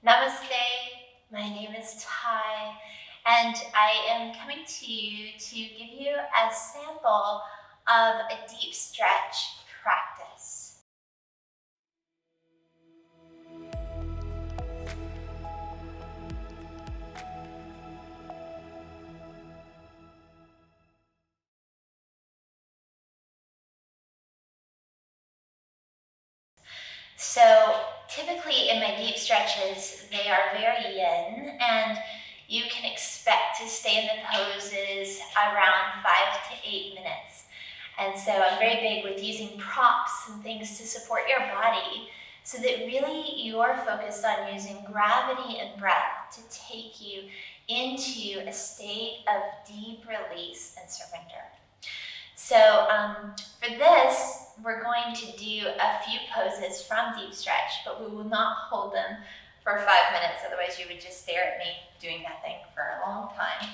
Namaste, my name is Ty, and I am coming to you to give you a sample of a deep stretch practice. So typically in my deep stretches, they are very yin, and you can expect to stay in the poses around 5 to 8 minutes. And so I'm very big with using props and things to support your body so that really you're focused on using gravity and breath to take you into a state of deep release and surrender. So for this, we're going to do a few poses from deep stretch, but we will not hold them for 5 minutes, otherwise you would just stare at me doing nothing for a long time.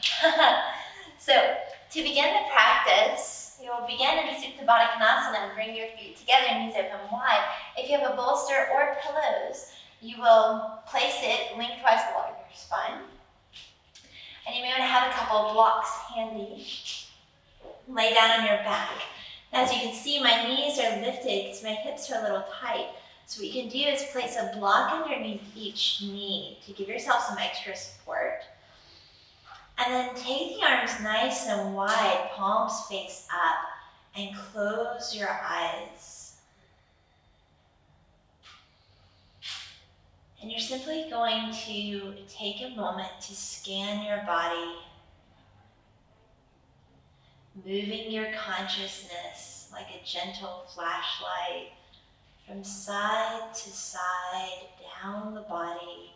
So to begin the practice, you will begin in Supta Baddha Konasana and bring your feet together, knees open wide. If you have a bolster or pillows, you will place it lengthwise along your spine. And you may want to have a couple of blocks handy. Lay down on your back. Now, as you can see, my knees are lifted because my hips are a little tight. So what you can do is place a block underneath each knee to give yourself some extra support. And then take the arms nice and wide, palms face up, and close your eyes. And you're simply going to take a moment to scan your body, moving your consciousness like a gentle flashlight from side to side down the body,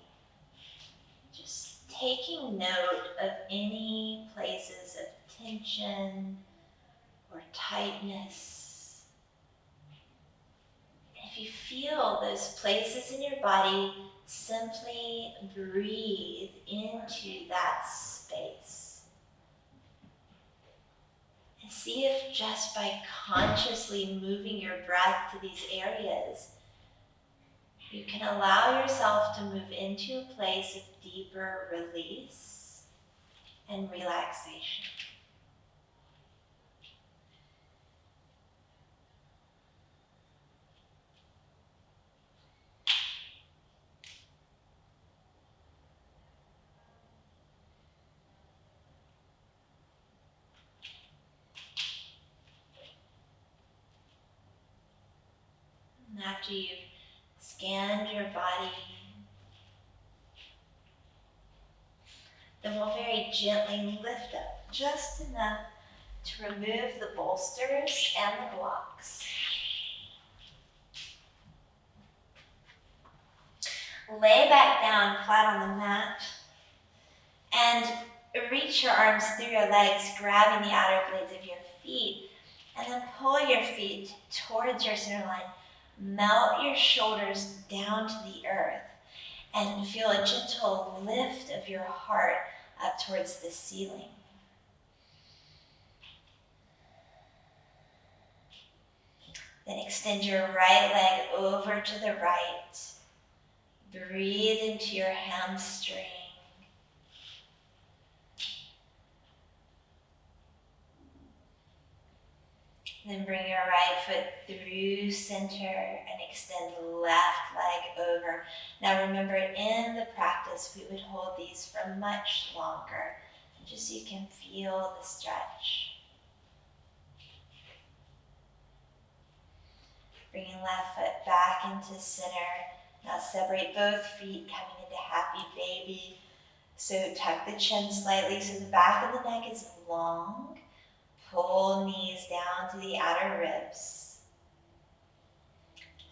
just taking note of any places of tension or tightness. If you feel those places in your body, simply breathe into that space. And see if just by consciously moving your breath to these areas, you can allow yourself to move into a place of deeper release and relaxation. And after you've scanned your body, then we'll very gently lift up just enough to remove the bolsters and the blocks. Lay back down flat on the mat and reach your arms through your legs, grabbing the outer blades of your feet, and then pull your feet towards your center line. Melt your shoulders down to the earth and feel a gentle lift of your heart up towards the ceiling. Then extend your right leg over to the right. Breathe into your hamstring. Then bring your right foot through center and extend left leg over. Now remember, in the practice, we would hold these for much longer, just so you can feel the stretch. Bringing left foot back into center. Now separate both feet, coming into happy baby. So tuck the chin slightly so the back of the neck is long. Pull knees down to the outer ribs.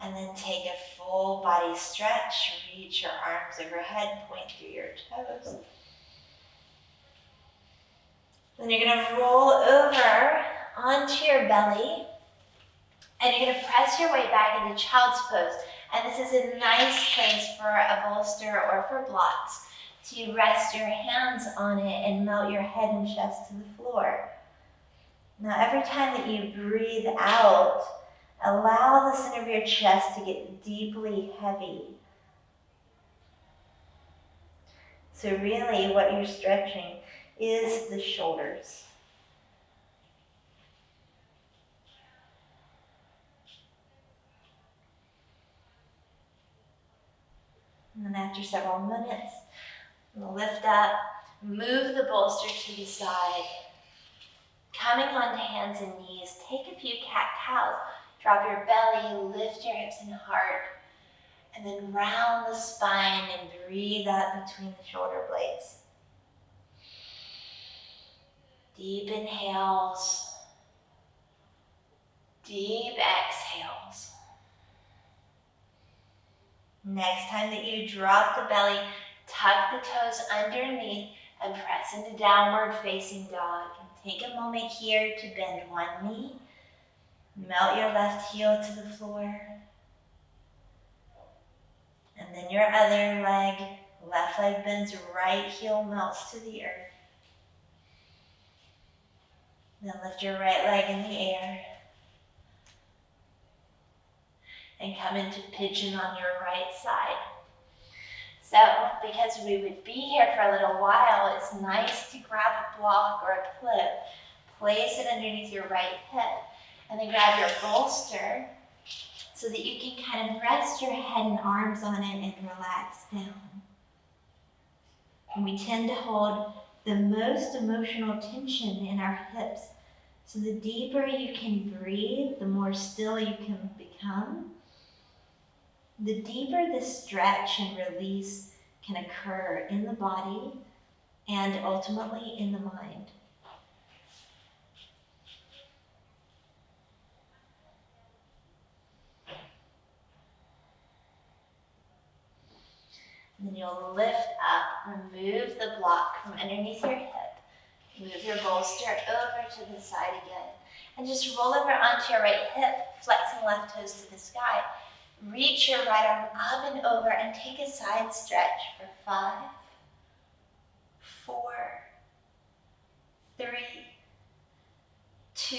And then take a full body stretch. Reach your arms overhead, point through your toes. Then you're going to roll over onto your belly. And you're going to press your way back into child's pose. And this is a nice place for a bolster or for blocks to rest your hands on it and melt your head and chest to the floor. Now, every time that you breathe out, allow the center of your chest to get deeply heavy. So really what you're stretching is the shoulders. And then after several minutes, lift up, move the bolster to the side. Coming onto hands and knees, take a few cat-cows. Drop your belly, lift your hips and heart, and then round the spine and breathe out between the shoulder blades. Deep inhales, deep exhales. Next time that you drop the belly, tuck the toes underneath and press into downward facing dog. And take a moment here to bend one knee. Melt your left heel to the floor. And then your other leg, left leg bends, right heel melts to the earth. Then lift your right leg in the air. And come into pigeon on your right side. So, because we would be here for a little while, it's nice to grab a block or a pillow, place it underneath your right hip, and then grab your bolster so that you can kind of rest your head and arms on it and relax down. And we tend to hold the most emotional tension in our hips. So the deeper you can breathe, the more still you can become. The deeper the stretch and release can occur in the body and ultimately in the mind. And then you'll lift up, remove the block from underneath your hip, move your bolster over to the side again, and just roll over onto your right hip, flexing left toes to the sky. Reach your right arm up and over and take a side stretch for 5, 4, 3, 2,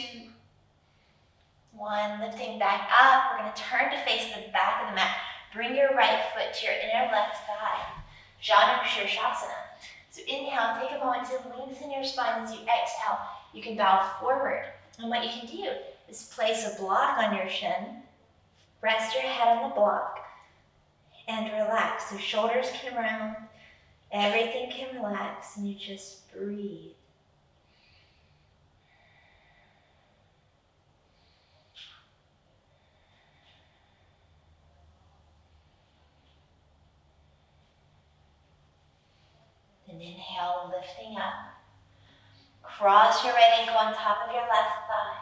1. Lifting back up, we're going to turn to face the back of the mat. Bring your right foot to your inner left thigh. Janu Shirshasana. So inhale, take a moment to lengthen your spine. As you exhale, you can bow forward. And what you can do is place a block on your shin. Rest your head on the block and relax. So shoulders can round, everything can relax, and you just breathe. Then inhale, lifting up. Cross your right ankle on top of your left thigh.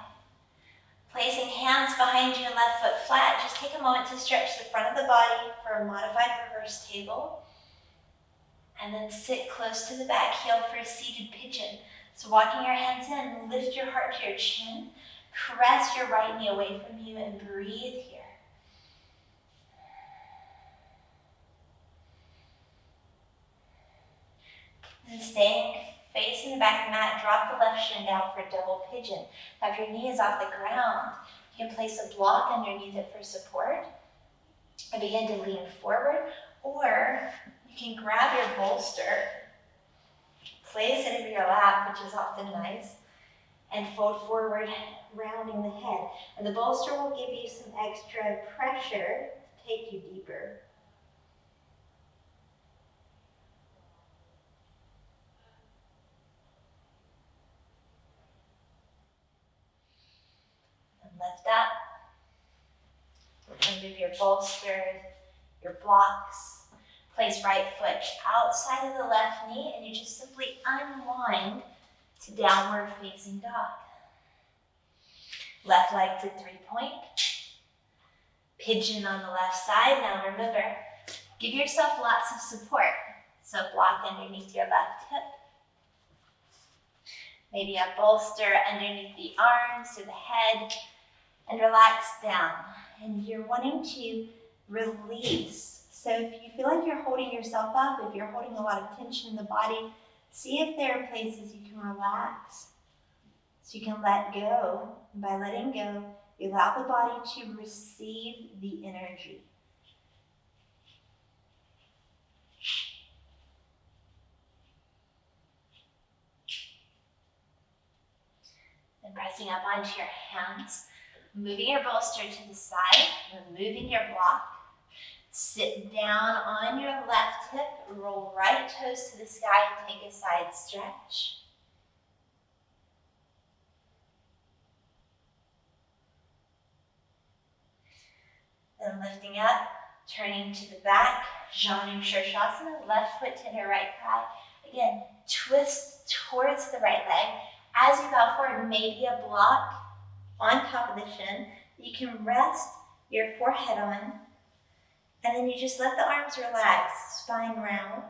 Placing hands behind your left foot flat, just take a moment to stretch the front of the body for a modified reverse table. And then sit close to the back heel for a seated pigeon. So walking your hands in, lift your heart to your chin. Press your right knee away from you and breathe here. And staying facing the back of the mat, drop the left shin down for a double pigeon. Now if your knee is off the ground, you can place a block underneath it for support and begin to lean forward, or you can grab your bolster, place it over your lap, which is often nice, and fold forward, rounding the head. And the bolster will give you some extra pressure to take you deeper. Lift up, remove your bolster, your blocks, place right foot outside of the left knee, and you just simply unwind to downward facing dog. Left leg to 3-point, pigeon on the left side. Now remember, give yourself lots of support. So block underneath your left hip, maybe a bolster underneath the arms or the head, and relax down. And you're wanting to release. So if you feel like you're holding yourself up, if you're holding a lot of tension in the body, see if there are places you can relax. So you can let go. And by letting go, you allow the body to receive the energy. Rising up onto your hands, moving your bolster to the side, removing your block. Sit down on your left hip, roll right toes to the sky, and take a side stretch. Then lifting up, turning to the back, Janu Shirshasana, left foot to the right thigh. Again, twist towards the right leg. As you bow forward, maybe a block on top of the shin. You can rest your forehead on, and then you just let the arms relax, spine round,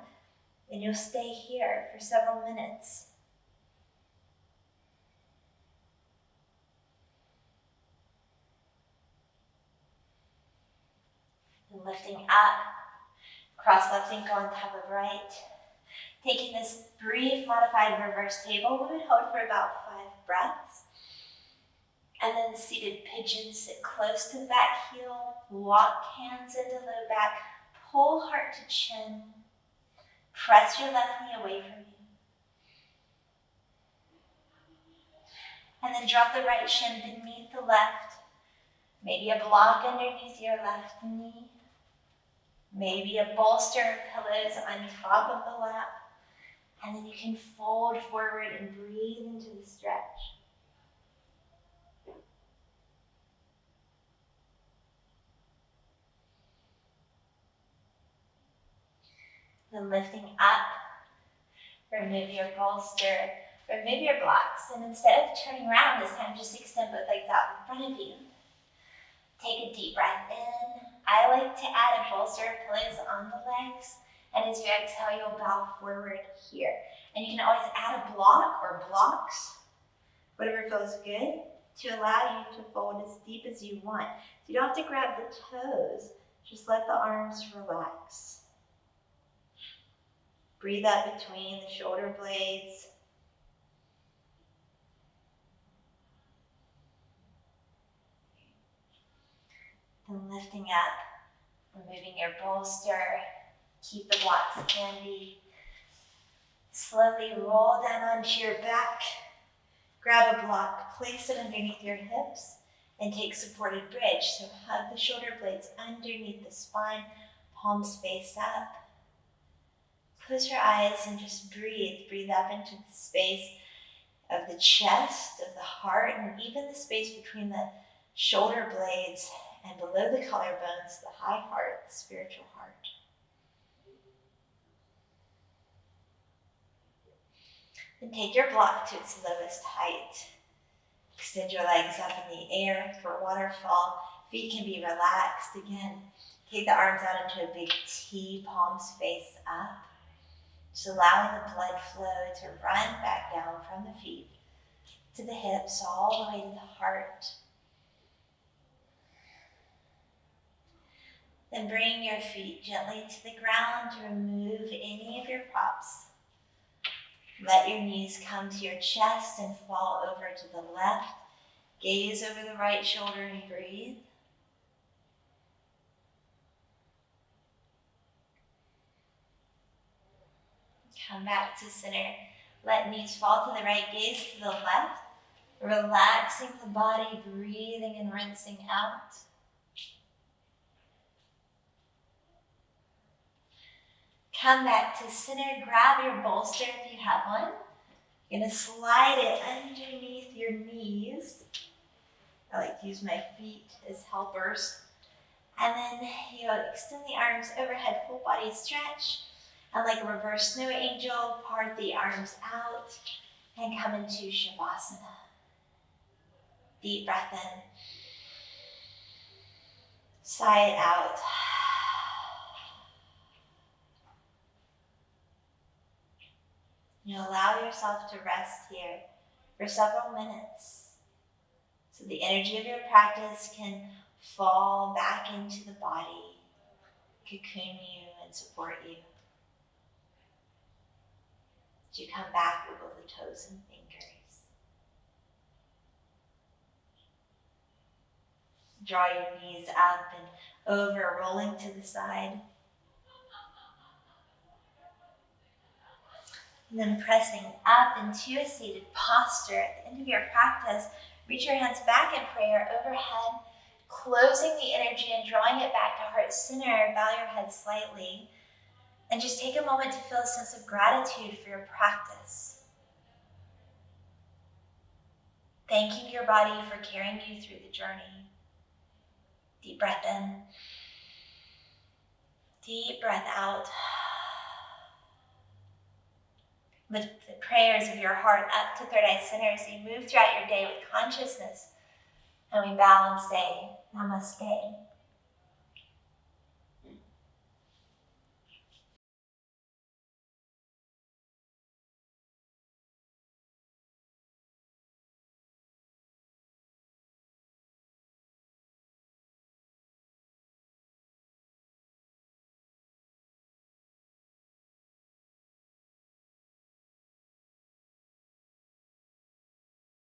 and you'll stay here for several minutes. And lifting up, cross left ankle on top of right. Taking this brief modified reverse table, we would hold for about 5 breaths. And then seated pigeon, sit close to the back heel, walk hands into low back, pull heart to chin, press your left knee away from you. And then drop the right shin beneath the left, maybe a block underneath your left knee, maybe a bolster of pillows on top of the lap, and then you can fold forward and breathe into the stretch. Then lifting up, remove your bolster, remove your blocks, and instead of turning around this time, just extend both legs out in front of you. Take a deep breath in. I like to add a bolster of pillows on the legs, and as you exhale, you'll bow forward here. And you can always add a block or blocks, whatever feels good, to allow you to fold as deep as you want. So you don't have to grab the toes, just let the arms relax. Breathe up between the shoulder blades. Then lifting up, removing your bolster. Keep the blocks handy. Slowly roll down onto your back. Grab a block, place it underneath your hips, and take supported bridge. So hug the shoulder blades underneath the spine, palms face up. Close your eyes and just breathe. Breathe up into the space of the chest, of the heart, and even the space between the shoulder blades and below the collarbones, the high heart, the spiritual heart. Then take your block to its lowest height. Extend your legs up in the air for a waterfall. Feet can be relaxed again. Take the arms out into a big T, palms face up. Just allowing the blood flow to run back down from the feet to the hips, all the way to the heart. Then bring your feet gently to the ground to remove any of your props. Let your knees come to your chest and fall over to the left. Gaze over the right shoulder and breathe. Come back to center. Let knees fall to the right, gaze to the left. Relaxing the body, breathing and rinsing out. Come back to center. Grab your bolster if you have one. You're going to slide it underneath your knees. I like to use my feet as helpers. And then you'll extend the arms overhead, full body stretch. And like a reverse snow angel, part the arms out and come into Shavasana. Deep breath in. Sigh it out. You allow yourself to rest here for several minutes so the energy of your practice can fall back into the body, cocoon you and support you. As you come back, wiggle the toes and fingers. Draw your knees up and over, rolling to the side. And then pressing up into a seated posture. At the end of your practice, Reach your hands back in prayer overhead, closing the energy and drawing it back to heart center. Bow your head slightly and just take a moment to feel a sense of gratitude for your practice. Thanking your body for carrying you through the journey. Deep breath in. Deep breath out. Lift the prayers of your heart up to third eye center as you move throughout your day with consciousness. And we bow and say, Namaste.